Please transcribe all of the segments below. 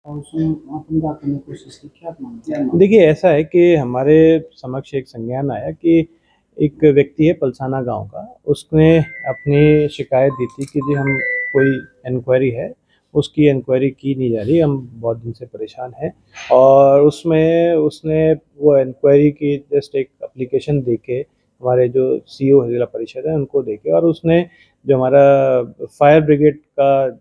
और उसमें आपने क्या करने की कोशिश की, क्या मानते हैं? देखिए, ऐसा है कि हमारे समक्ष एक संज्ञान आया कि एक व्यक्ति है पलसाना गांव का, उसने अपनी शिकायत दी थी कि जी हम कोई इंक्वायरी है, उसकी इंक्वायरी की नहीं जा रही, हम बहुत दिन से परेशान हैं। और उसमें उसने वो इंक्वायरी की जस्ट एक एप्लीकेशन दे के हमारे जो सीईओ जिला परिषद है उनको दे के, और उसने जो हमारा फायर ब्रिगेड का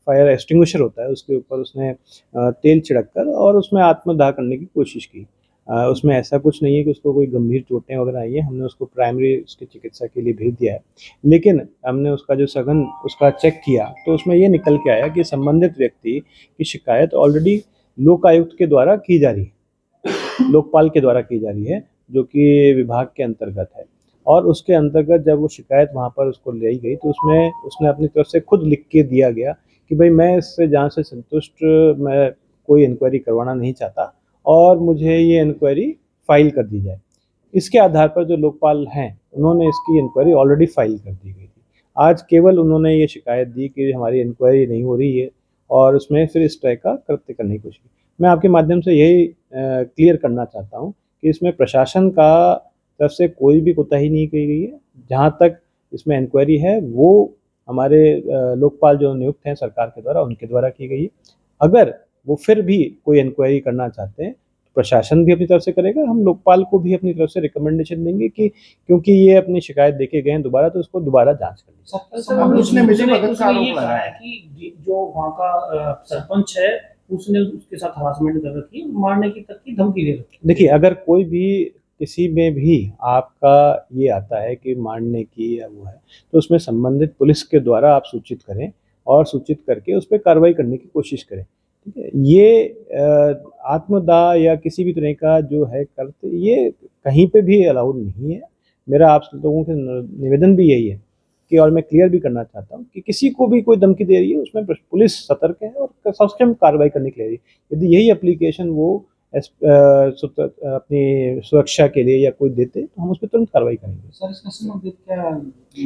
फायर एक्सटिंग्विशर होता है उसके ऊपर उसने तेल छिड़क कर और उसमें आत्मदाह करने की कोशिश की। उसमें ऐसा कुछ नहीं है कि उसको कोई गंभीर चोटें वगैरह आई हैं, हमने उसको प्राइमरी उसकी चिकित्सा के लिए भेज दिया है। लेकिन हमने उसका जो सघन उसका चेक किया तो उसमें ये निकल के आया कि संबंधित व्यक्ति की शिकायत ऑलरेडी लोकायुक्त के द्वारा की जा रही है, लोकपाल के द्वारा की जा रही है, जो कि विभाग के अंतर्गत है। और उसके अंतर्गत जब वो शिकायत वहाँ पर उसको लाई गई तो उसमें उसने अपनी तरफ से खुद लिख के दिया गया कि भाई मैं इससे जाँच से संतुष्ट, मैं कोई इंक्वायरी करवाना नहीं चाहता और मुझे ये इंक्वायरी फाइल कर दी जाए। इसके आधार पर जो लोकपाल हैं उन्होंने इसकी इंक्वायरी ऑलरेडी फाइल कर दी गई थी। आज केवल उन्होंने ये शिकायत दी कि हमारी इंक्वायरी नहीं हो रही है और उसमें फिर इस तरह का कृत्य करने की कोशिश की। मैं आपके माध्यम से यही क्लियर करना चाहता हूँ कि इसमें प्रशासन का तरफ से कोई भी कोताही नहीं की गई है। जहाँ तक इसमें इंक्वायरी है वो हमारे लोकपाल जो नियुक्त हैं सरकार के द्वारा उनके द्वारा की गई है। अगर वो फिर भी कोई इंक्वायरी करना चाहते हैं तो प्रशासन भी अपनी तरफ से करेगा, हम लोकपाल को भी अपनी तरफ से रिकमेंडेशन देंगे कि क्योंकि ये अपनी शिकायत देके गए हैं दोबारा तो उसको दोबारा जांच कर लीजिए। सर, उसने मुझे भगत का आरोप लगाया है कि जो वहाँ का सरपंच है उसने उसके साथ हरासमेंट कर रखी है, मारने की तक की धमकी दे रखी है। देखिए, अगर कोई भी किसी में भी आपका ये आता है कि मारने की या वो है तो उसमें संबंधित पुलिस के द्वारा आप सूचित करें और सूचित करके उस पर कार्रवाई करने की कोशिश करें। ठीक है, ये आत्मदाह या किसी भी तरह का जो है करते ये कहीं पे भी अलाउड नहीं है। मेरा आप लोगों से निवेदन भी यही है कि, और मैं क्लियर भी करना चाहता हूँ कि किसी को भी कोई धमकी दे रही है उसमें पुलिस सतर्क है और सक्षम कार्रवाई करने के लिए। यदि यही एप्लीकेशन वो अपनी सुरक्षा के लिए या कोई देते तो हम उस पर तुरंत कार्रवाई करेंगे। सर, इसका संबंधित क्या?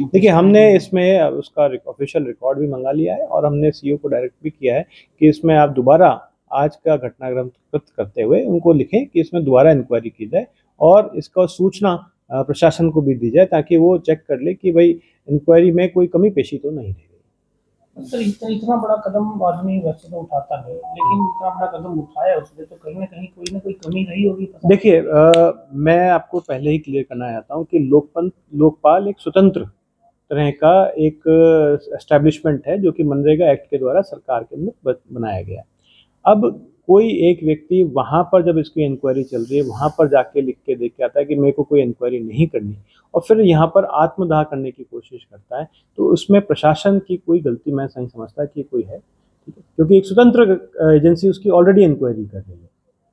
देखिए, हमने इसमें उसका ऑफिशियल रिकॉर्ड भी मंगा लिया है और हमने सीईओ को डायरेक्ट भी किया है कि इसमें आप दोबारा आज का घटनाक्रम करते हुए उनको लिखें कि इसमें दोबारा इंक्वायरी की जाए और इसका सूचना प्रशासन को भी दी जाए ताकि वो चेक कर ले कि भाई इंक्वायरी में कोई कमी पेशी तो नहीं रह गई। सर, इतना बड़ा कदम आदमी वैसे तो उठाता नहीं, लेकिन इतना बड़ा कदम उठाया उसने तो कहीं ना कहीं कोई ना कोई कमी रही होगी। देखिए, मैं आपको पहले ही क्लियर करना चाहता हूँ कि लोकपाल एक स्वतंत्र तरह का एक एस्टैब्लिशमेंट है जो कि मनरेगा एक्ट के द्वारा सरकार के अंदर बनाया गया है। अब कोई एक व्यक्ति वहाँ पर जब इसकी इंक्वायरी चल रही है वहाँ पर जाके लिख के देख के आता है कि मेरे को कोई इंक्वायरी नहीं करनी और फिर यहाँ पर आत्मदाह करने की कोशिश करता है तो उसमें प्रशासन की कोई गलती मैं नहीं समझता कि कोई है। ठीक है, क्योंकि एक स्वतंत्र एजेंसी उसकी ऑलरेडी इंक्वायरी कर रही है।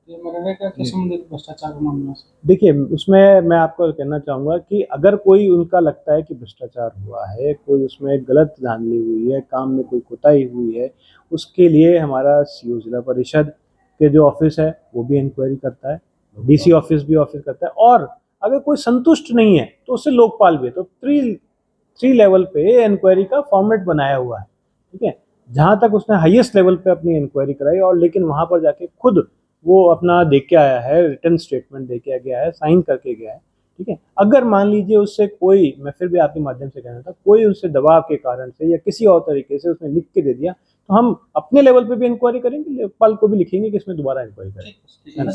ये मनरेगा के संबंधित भ्रष्टाचार का मामला है। देखिए, उसमें मैं आपको कहना चाहूँगा कि अगर कोई उनका लगता है कि भ्रष्टाचार हुआ है, कोई उसमें गलत धांधली हुई है, काम में कोई कोताही हुई है, उसके लिए हमारा सीईओ जिला परिषद के जो ऑफिस है वो भी इंक्वायरी करता है, डीसी ऑफिस भी ऑफिस करता है और अगर कोई संतुष्ट नहीं है तो उससे लोकपाल भी है। तो थ्री लेवल पे इंक्वायरी का फॉर्मेट बनाया हुआ है। ठीक है, जहाँ तक उसने हाईएस्ट लेवल पे अपनी इंक्वायरी कराई और लेकिन वहाँ पर जाके खुद वो अपना दे के आया है, रिटर्न स्टेटमेंट दे के गया है, साइन करके गया है। ठीक है, अगर मान लीजिए उससे कोई, मैं फिर भी आपके माध्यम से कहना था, कोई उससे दबाव के कारण से या किसी और तरीके से उसने लिख के दे दिया तो हम अपने लेवल पे भी इंक्वायरी करेंगे, लेखपाल को भी लिखेंगे कि इसमें दोबारा इंक्वायरी करें, है ना।